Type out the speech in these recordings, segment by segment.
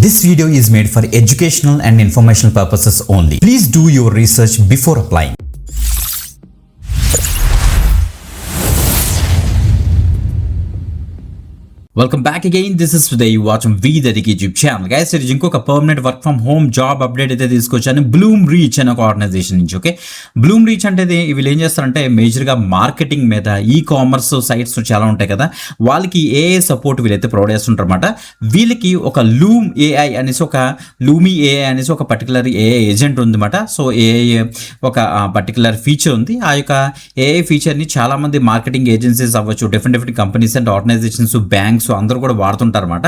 This video is made for educational and informational purposes only. Please do your research before applying. Welcome back again. This is today you watching VDedic YouTube channel. Guys, ఇది ఇంకొక permanent work from home job update అయితే తీసుకొచ్చాను Bloom reach అనే ఒక organisation నుంచి. Okay, Bloom reach అంటే వీళ్ళు ఏం చేస్తారంటే మేజర్గా మార్కెటింగ్ మీద ఈ కామర్స్ సైట్స్ చాలా ఉంటాయి కదా, వాళ్ళకి ఏఐ సపోర్ట్ వీళ్ళైతే ప్రొవైడ్ చేస్తుంటారు అనమాట. వీళ్ళకి ఒక లూమీ ఏఐ అనేసి ఒక పర్టికులర్ ఏఐ ఏజెంట్ ఉందన్నమాట. సో ఏఐ ఒక పర్టికులర్ ఫీచర్ ఉంది. ఆ యొక్క ఏఐ ఫీచర్ని చాలామంది మార్కెటింగ్ ఏజెన్సీస్ అవ్వచ్చు, different companies and organisations, banks అందరూ కూడా వాడుతుంటారు అనమాట.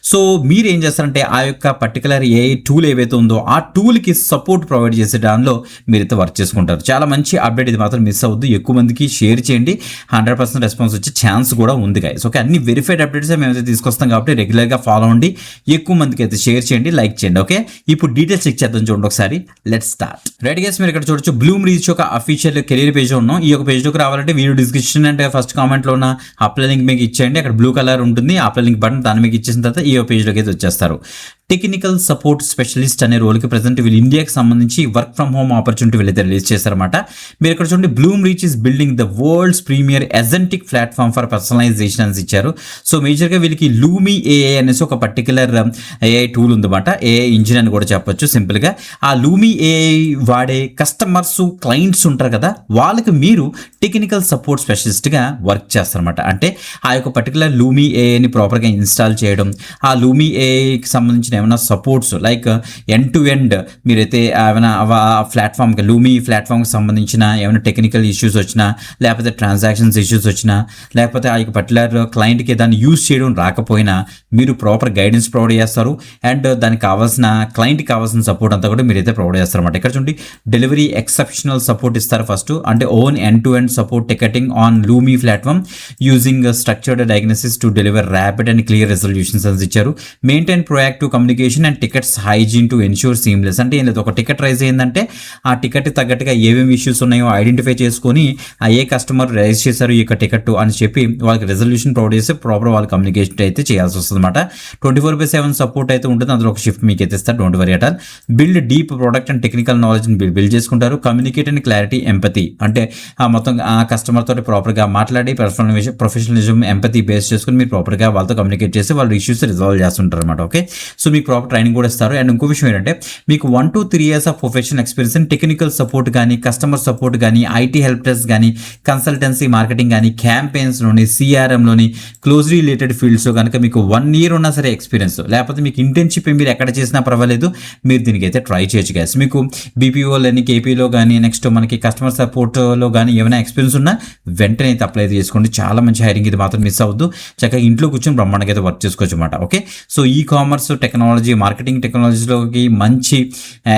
సో మీరు ఏం చేస్తారంటే ఆ యొక్క పర్టికులర్ ఏ టూల్ ఏవైతే ఉందో ఆ టూల్కి సపోర్ట్ ప్రొవైడ్ చేసే దానిలో మీరైతే వర్క్ చేసుకుంటారు. చాలా మంచి అప్డేట్, ఇది మాత్రం మిస్ అవ్వద్దు. ఎక్కువ మందికి షేర్ చేయండి, 100% రెస్పాన్స్ వచ్చే ఛాన్స్ కూడా ఉంది గైస్. ఓకే, అన్ని వెరిఫైడ్ అప్డేట్స్ మేమైతే తీసుకొస్తాం కాబట్టి రెగ్యులర్గా ఫాలో అవ్వండి, ఎక్కువ మందికి అయితే షేర్ చేయండి, లైక్ చేయండి. ఓకే, ఇప్పుడు డీటెయిల్స్ చెక్ చేద్దాం, చూడండి ఒకసారి. Let's start. రైట్ గైస్, మీరు ఇక్కడ చూడొచ్చు బ్లూమ్ రీచ్ ఒక అఫీషియల్ కెరీర్ పేజ్ ఉన్నాం. ఈ యొక్క పేజ్లోకి రావాలంటే వీడియో డిస్క్రిప్షన్ అంటే ఫస్ట్ కామెంట్లో ఉన్న అప్లై లింక్ మీకు ఇచ్చేయండి. అక్కడ బ్లూ కలర్ ఉంటుంది, అప్లై లింక్ బటన్, దాన్ని మీకు ఇచ్చేసిన తర్వాత ఈ పేజ్లోకి అయితే వచ్చేస్తారు. టెక్నికల్ సపోర్ట్ స్పెషలిస్ట్ అనే రోల్కి ప్రజెంట్ వీళ్ళు ఇండియాకి సంబంధించి వర్క్ ఫ్రమ్ హోమ్ ఆపర్చునిటీ వీళ్ళైతే రిలీజ్ చేశారన్నమాట. మీరు ఇక్కడ చూడండి, Bloomreach is building the world's premier agentic platform for personalisation అని ఇచ్చారు. సో మేజర్గా వీళ్ళకి లూమీ ఏఐ అనేసి ఒక పర్టికులర్ ఏఐ టూల్ ఉందన్నమాట, ఏఐ ఇంజిన్ అని కూడా చెప్పొచ్చు సింపుల్గా. ఆ లూమీ ఏఐ వాడే కస్టమర్స్, క్లయింట్స్ ఉంటారు కదా, వాళ్ళకి మీరు టెక్నికల్ సపోర్ట్ స్పెషలిస్ట్గా వర్క్ చేస్తారన్నమాట. అంటే ఆ యొక్క పర్టికులర్ లూమీ ఏఐని ప్రాపర్గా ఇన్స్టాల్ చేయడం, ఆ లూమీ ఏఐకి సంబంధించిన ఏమైనా supports like end to end మీరైతే ఏమైనా ప్లాట్ఫామ్కి లూమీ ప్లాట్ఫామ్కి సంబంధించిన ఏమైనా టెక్నికల్ ఇష్యూస్ వచ్చినా, లేకపోతే ట్రాన్సాక్షన్స్ ఇష్యూస్ వచ్చినా, లేకపోతే ఆ యొక్క పర్టికులర్ క్లయింట్కి దాన్ని యూజ్ చేయడం రాకపోయినా మీరు ప్రాపర్ గైడెన్స్ ప్రొవైడ్ చేస్తారు. అండ్ దానికి కావాల్సిన క్లయింట్కి కావాల్సిన సపోర్ట్ అంతా కూడా మీరైతే ప్రొవైడ్ చేస్తారన్నమాట. ఇక్కడ చూడండి, డెలివరీ ఎక్సెప్షనల్ సపోర్ట్ ఇస్తారు ఫస్ట్, అంటే own end to end support ticketing on Loomi platform using structured diagnosis to deliver rapid and clear resolutions అని ఇచ్చారు. Maintain proactive communication and tickets hygiene to ensure seamless. అంటే ఏం లేదు, ఒక ticket rise అయిందంటే ఆ టికెట్ తగ్గట్టుగా ఏమేమి ఇష్యూస్ ఉన్నాయో ఐడెంటిఫై చేసుకొని ఆ ఏ కస్టమర్ రైజ్ చేశారు ఈ యొక్క టికెట్ అని చెప్పి వాళ్ళకి రెజల్యూషన్ ప్రొవైడ్ చేసి ప్రాపర్ వాళ్ళ కమ్యూనికేషన్ అయితే చేయాల్సి వస్తుంది అనమాట. 24/7 సపోర్ట్ అయితే ఉంటుంది, అందులో ఒక షిఫ్ట్ మీకు అయితే ఇస్తారు, don't worry at all. Build deep product and technical knowledge build చేసుకుంటారు. కమ్యూనికేట్ అండ్ క్లారిటీ, ఎంపతి, అంటే మొత్తం ఆ కస్టమర్ తోటి ప్రాపర్గా మాట్లాడి ప్రొఫెషనలిజం, ఎంపతి బేస్ చేసుకుని మీరు ప్రాపర్గా వాళ్ళతో కమ్యూనికేట్ చేసి వాళ్ళ ఇష్యూస్ రిజాల్వ్ చేస్తుంటారు అనమాట. ఓకే, సో మీకు ప్రాపర్ ట్రైనింగ్ కూడా ఇస్తారు. అండ్ ఇంకో విషయం ఏంటంటే మీకు 1 to 3 years of professional experience and technical support కానీ, కస్టమర్ సపోర్ట్ కానీ, ఐటీ హెల్ప్ డెస్క్ కానీ, కన్సల్టెన్సీ మార్కెటింగ్ కానీ, క్యాంపెయిన్స్లోని, సిఆర్ఎంలోని క్లోజ్లీ రిలేటెడ్ ఫీల్డ్స్లో కనుక మీకు 1 year ఉన్నా సరే ఎక్స్పీరియన్స్, లేకపోతే మీకు ఇంటర్న్షిప్ మీరు ఎక్కడ చేసినా పర్వాలేదు, మీరు దీనికి అయితే ట్రై చేయొచ్చు గైస్. మీకు బీపీఓలని, కేపీలో కానీ, నెక్స్ట్ మనకి కస్టమర్ సపోర్ట్లో కానీ ఏమైనా ఎక్స్పీరియన్స్ ఉన్నా వెంటనే అయితే అప్లై చేసుకోండి. చాలా మంచి హైరింగ్, ఇది మాత్రం మిస్ అవ్వద్దు. చక్కగా ఇంట్లో కూర్చొని బ్రహ్మాండంగా అయితే వర్క్ చేసుకోవచ్చు అనమాట. Okay, so ecommerce technology, marketing టెక్నాలజీలోకి మంచి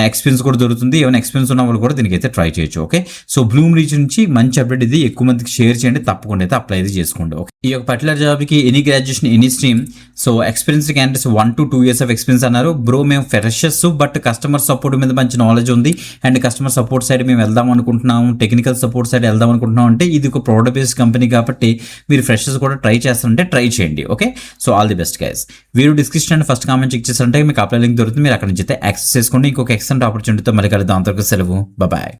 ఎక్స్పీరియన్స్ కూడా దొరుకుతుంది. ఏమైనా ఎక్స్పీరియన్స్ ఉన్న వాళ్ళు కూడా దీనికి అయితే ట్రై చేయొచ్చు. ఓకే, సో బ్లూమ్ రీచ్ నుంచి మంచి అప్డేట్ ఇది, ఎక్కువ మందికి షేర్ చేయండి, తప్పకుండా అయితే అప్లై అయితే చేసుకోండి. ఓకే, ఈ యొక్క పర్టికులర్ జాబ్కి any graduation, any stream, so experience candidates 1 to 2 years of experience అన్నారు. బ్రో మేము ఫ్రెషర్స్, బట్ కస్టమర్ సపోర్ట్ మీద మంచి నాలెడ్జ్ ఉంది అండ్ కస్టమర్ సపోర్ట్ సైడ్ మేము వెళ్దాం అనుకుంటున్నాము, టెక్నికల్ సపోర్ట్ సైడ్ వెళ్దాం అనుకుంటున్నాం అంటే ఇది ఒక ప్రోడక్ట్ బేస్డ్ కంపెనీ కాబట్టి మీరు ఫ్రెషర్స్ కూడా ట్రై చేస్తారంటే ట్రై చేయండి. Okay, so all the best guys. Video description and first comment check చేస్తారంటే మీకు అప్లై లింక్ దొరుకుతుంది, మీరు అక్కడ నుంచి అయితే యాక్సెస్ చేసుకోండి. ఇంకొక ఎక్సలెంట్ ఆపర్చునిటీతో మళ్ళీ కలుద్దాం. అంతవరకు సెలవు, బాయ్.